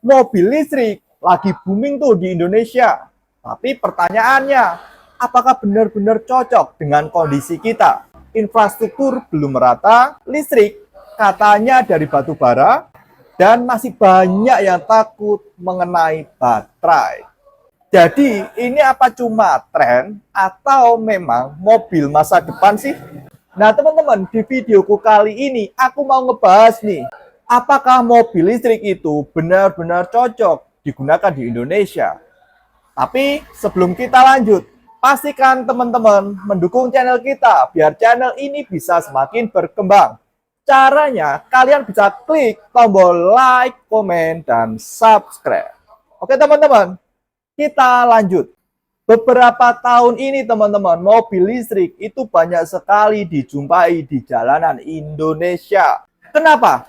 Mobil listrik lagi booming tuh di Indonesia. Tapi pertanyaannya, apakah benar-benar cocok dengan kondisi kita? Infrastruktur belum merata, listrik katanya dari batu bara, dan masih banyak yang takut mengenai baterai. Jadi ini apa cuma tren atau memang mobil masa depan sih? Nah teman-teman, di videoku kali ini aku mau ngebahas nih, apakah mobil listrik itu benar-benar cocok digunakan di Indonesia? Tapi sebelum kita lanjut, pastikan teman-teman mendukung channel kita biar channel ini bisa semakin berkembang. Caranya, kalian bisa klik tombol like, komen, dan subscribe. Oke teman-teman, kita lanjut. Beberapa tahun ini teman-teman, mobil listrik itu banyak sekali dijumpai di jalanan Indonesia. Kenapa?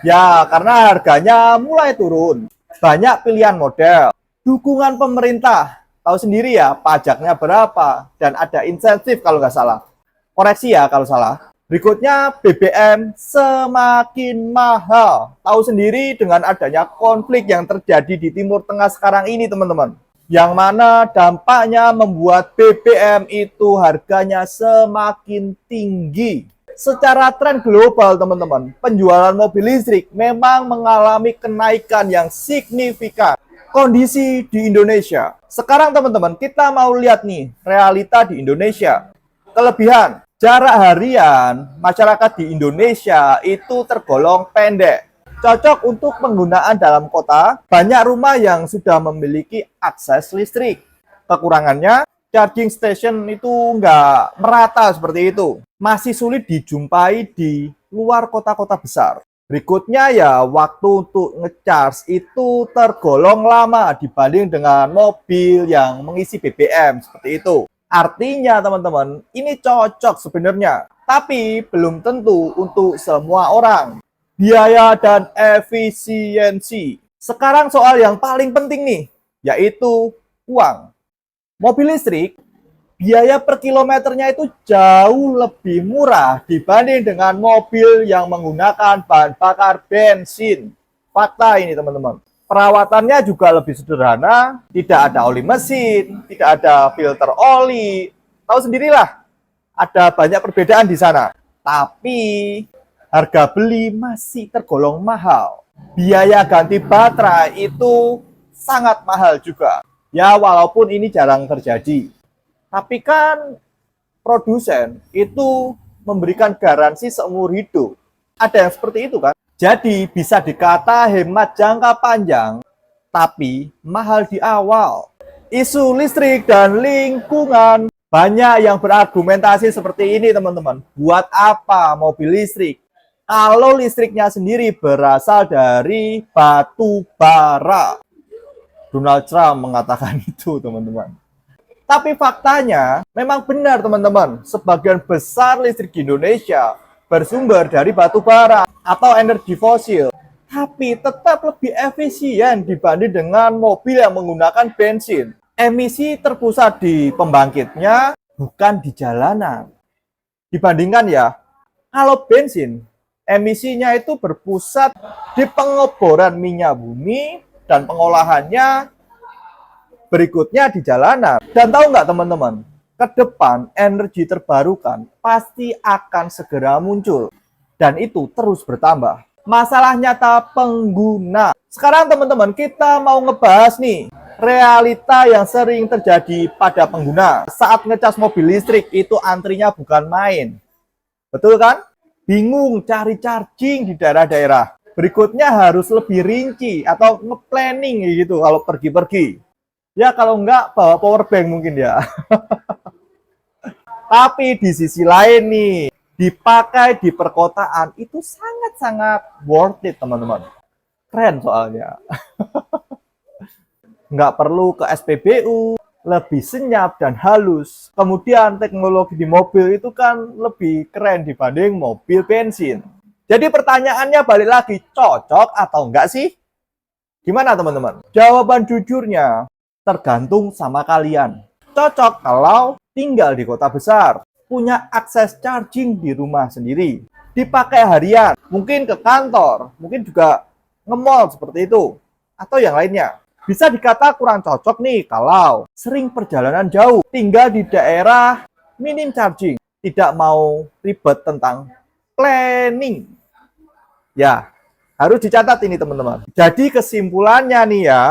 Ya, karena harganya mulai turun. Banyak pilihan model. Dukungan pemerintah. Tahu sendiri ya, pajaknya berapa. Dan ada insentif kalau nggak salah. Koreksi ya kalau salah. Berikutnya, BBM semakin mahal. Tahu sendiri dengan adanya konflik yang terjadi di Timur Tengah sekarang ini, teman-teman. Yang mana dampaknya membuat BBM itu harganya semakin tinggi. Secara tren global, teman-teman, penjualan mobil listrik memang mengalami kenaikan yang signifikan. Kondisi di Indonesia. Sekarang, teman-teman, kita mau lihat nih, realita di Indonesia. Kelebihan, jarak harian masyarakat di Indonesia itu tergolong pendek. Cocok untuk penggunaan dalam kota, banyak rumah yang sudah memiliki akses listrik. Kekurangannya, charging station itu nggak merata seperti itu. Masih sulit dijumpai di luar kota-kota besar. Berikutnya ya, waktu untuk ngecharge itu tergolong lama dibanding dengan mobil yang mengisi BBM seperti itu. Artinya teman-teman, ini cocok sebenarnya, tapi belum tentu untuk semua orang. Biaya dan efisiensi. Sekarang soal yang paling penting nih, yaitu uang. Mobil listrik, biaya per kilometernya itu jauh lebih murah dibanding dengan mobil yang menggunakan bahan bakar bensin. Fakta ini teman-teman. Perawatannya juga lebih sederhana, tidak ada oli mesin, tidak ada filter oli. Tahu sendirilah, ada banyak perbedaan di sana. Tapi harga beli masih tergolong mahal. Biaya ganti baterai itu sangat mahal juga. Ya, walaupun ini jarang terjadi. Tapi kan produsen itu memberikan garansi seumur hidup. Ada yang seperti itu kan? Jadi bisa dikata hemat jangka panjang, tapi mahal di awal. Isu listrik dan lingkungan. Banyak yang berargumentasi seperti ini teman-teman. Buat apa mobil listrik? Kalau listriknya sendiri berasal dari batu bara. Donald Trump mengatakan itu, teman-teman. Tapi faktanya memang benar, teman-teman. Sebagian besar listrik di Indonesia bersumber dari batu bara atau energi fosil. Tapi tetap lebih efisien dibanding dengan mobil yang menggunakan bensin. Emisi terpusat di pembangkitnya, bukan di jalanan. Dibandingkan ya, kalau bensin, emisinya itu berpusat di pengeboran minyak bumi dan pengolahannya berikutnya di jalanan. Dan tahu nggak teman-teman, ke depan energi terbarukan pasti akan segera muncul. Dan itu terus bertambah. Masalah nyata pengguna. Sekarang teman-teman, kita mau ngebahas nih, realita yang sering terjadi pada pengguna. Saat ngecas mobil listrik itu antrinya bukan main. Betul kan? Bingung cari charging di daerah-daerah. Berikutnya harus lebih rinci atau nge-planning gitu kalau pergi-pergi. Ya kalau enggak bawa power bank mungkin ya. Tapi di sisi lain nih, dipakai di perkotaan itu sangat-sangat worth it teman-teman. Keren soalnya. Nggak perlu ke SPBU, lebih senyap dan halus. Kemudian teknologi di mobil itu kan lebih keren dibanding mobil bensin. Jadi pertanyaannya balik lagi, cocok atau enggak sih? Gimana teman-teman? Jawaban jujurnya tergantung sama kalian. Cocok kalau tinggal di kota besar, punya akses charging di rumah sendiri, dipakai harian, mungkin ke kantor, mungkin juga nge-mall seperti itu. atau yang lainnya. Bisa dikata kurang cocok nih kalau sering perjalanan jauh, tinggal di daerah minim charging, tidak mau ribet tentang planning. Ya, harus dicatat ini teman-teman. Jadi kesimpulannya nih ya,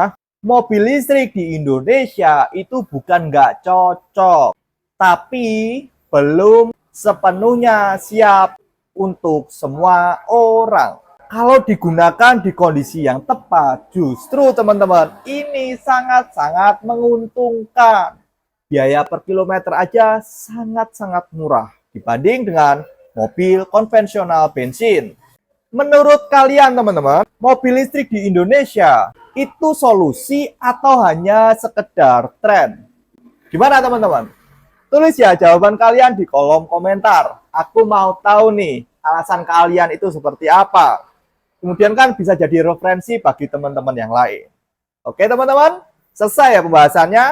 mobil listrik di Indonesia itu bukan nggak cocok, tapi belum sepenuhnya siap untuk semua orang. Kalau digunakan di kondisi yang tepat, justru teman-teman, ini sangat-sangat menguntungkan. Biaya per kilometer aja sangat-sangat murah dibanding dengan mobil konvensional bensin. Menurut kalian teman-teman, mobil listrik di Indonesia itu solusi atau hanya sekedar tren? Gimana teman-teman? Tulis ya jawaban kalian di kolom komentar. Aku mau tahu nih, alasan kalian itu seperti apa. Kemudian kan bisa jadi referensi bagi teman-teman yang lain. Oke teman-teman, selesai ya pembahasannya.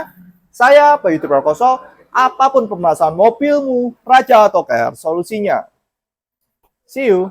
Saya Bayu Prakoso, apapun permasalahan mobilmu, Raja atau Care, solusinya. See you.